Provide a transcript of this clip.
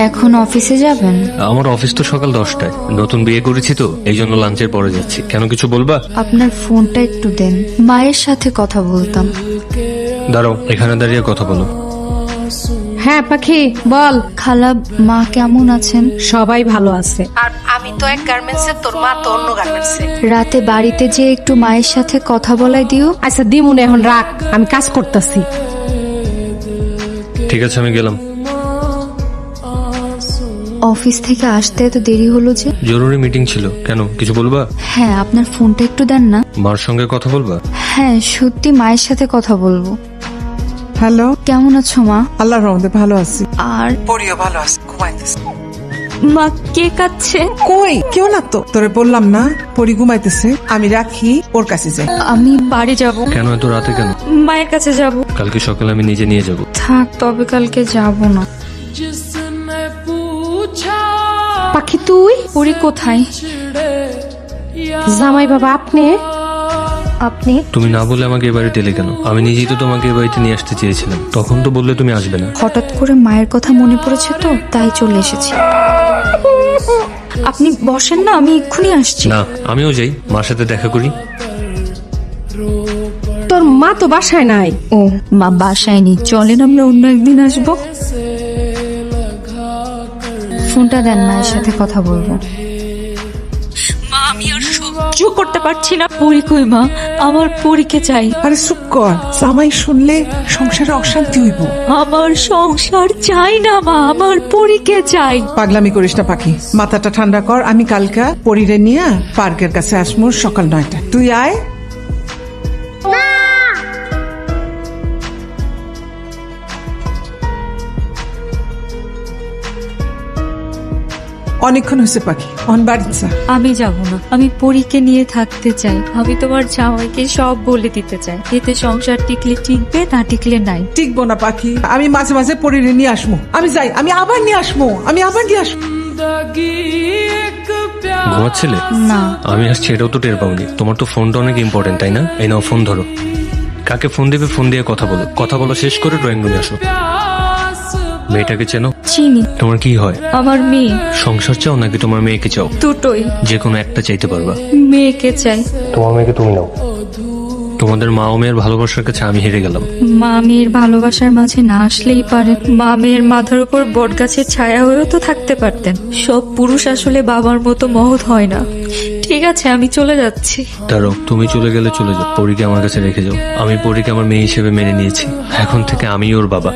এখন অফিসে যাবেন? আমার অফিস তো সকাল 10টায়। নতুন বিয়ে করেছি তো, এই জন্য লাঞ্চের পরে যাচ্ছি। কেন, কিছু বলবা? আপনার ফোনটা একটু দেন, মায়ের সাথে কথা বলতাম। দাঁড়াও, এখানে দাঁড়িয়ে কথা বলো। হ্যাঁ পাখি বল। খালা, মা কেমন আছেন? সবাই ভালো আছে। আর আমি তো এক গার্মেন্টসে, তোর মা তো অন্য গার্মেন্টসে। রাতে বাড়িতে যে একটু মায়ের সাথে কথা বলাই দিও। আচ্ছা দিমুন, এখন রাখ, আমি কাজ করতেছি। ঠিক আছে, আমি গেলাম। অফিস থেকে আসতে এত দেরি হলো যে? জরুরি মিটিং ছিল। কেন, কিছু বলবা? হ্যাঁ, আপনার ফোনটা একটু দেন না। মার সঙ্গে কথা বলবা? হ্যাঁ, সত্যি মায়ের সাথে কথা বলবো। হ্যালো, কেমন আছো মা? আল্লাহর রহমতে ভালো আছি। আর পরিও ভালো আছে, ঘুমাইতেছে। মা কে কাচ্ছে? কই কেউ না তো, তোরে বললাম না পরি ঘুমাইতেছে। আমি রাখি, ওর কাছে যাই। আমি বাড়ি যাব। কেন এত রাতে কেন? মায়ের কাছে যাব। কালকে সকালে আমি নিজে নিয়ে যাব। থাক, তবে কালকে যাব না। পাখি তুই? পরি কোথায়? জামাই বাবা আপনি? আপনি? তুমি না বলে আমাকে এ বাড়িতে এলে কেন? আমি নিজেই তো তোমাকে এ বাড়িতে নিয়ে আসতে চেয়েছিলাম। তখন তো বললে তুমি আসবে না। হঠাৎ করে মায়ের কথা মনে পড়েছে তো, তাই চলে এসেছি। আপনি বসেন না, আমি এক্ষুনি আসছি। না, আমিও যাই, মার সাথে দেখা করি। তোর মা তো বাসায় নাই। ও, মা বাসায় নেই, চলেন আমরা অন্য একদিন আসবো। ফোনটা দেন, মায়ের সাথে কথা বলবো। মা, আমি আর সহ্য করতে পারছি না। পরি কই মা? আমার পরীকে চাই। আরে চুপ কর, জামাই শুনলে সংসারে অশান্তি হইব। আমার সংসার চাই না মা, আমার পরীকে চাই। পাগলামি করিস না পাখি, মাথাটা ঠান্ডা কর। আমি কালকা পরিরে নিয়ে পার্কের কাছে আসমু সকাল 9টা। তুই আয়। অনেকক্ষণ হয়েছে পাখি, অন বাড়ি যা। আমি যাব না, আমি পরীকে নিয়ে থাকতে চাই। আমি তোমার জামাইকে সব বলে দিতে চাই। এতে সংসার টিকলে টিকবে, না টিকলে নাই। টিকবো না পাখি, আমি মাঝে মাঝে পরিরে নিয়ে আসমু। আমি যাই, আমি আবার নিয়ে আসমু। ঘুমাচ্ছিলে? না। আমি আসছি এটাও তো টের পাওনি। তোমার তো ফোনটা অনেক ইম্পর্টেন্ট, তাই না? এই নাও ফোন ধরো। কাকে ফোন দিবে, ফোন দিয়ে কথা বলো। কথা বলা শেষ করে ড্রয়িং রুমে আসো। মেয়েটাকে চেনো? চিনি। তোমার কি হয়? আমার মেয়ে। সংসার চাও নাকি তোমার মেয়েকে চাও? দুটোই। যে কোনো একটা চাইতে পারবা। মেয়েকে চাই। তোমার মেয়েকে তুমি নাও। তোমাদের মা ও মেয়ের ভালোবাসার কাছে আমি হেরে গেলাম। মা মেয়ের ভালোবাসার মাঝে না আসলেই পারে। মা মেয়ের মাথার উপর বট গাছের ছায়া হয়েও তো থাকতে পারতেন। সব পুরুষ আসলে বাবার মতো মহৎ হয় না। ঠিক আছে, আমি চলে যাচ্ছি। দাঁড়াও, তুমি চলে গেলে চলে যাও, পরীকে আমার কাছে রেখে যাও। আমি পরীকে আমার মেয়ে হিসেবে মেনে নিয়েছি। এখন থেকে আমি ওর বাবা।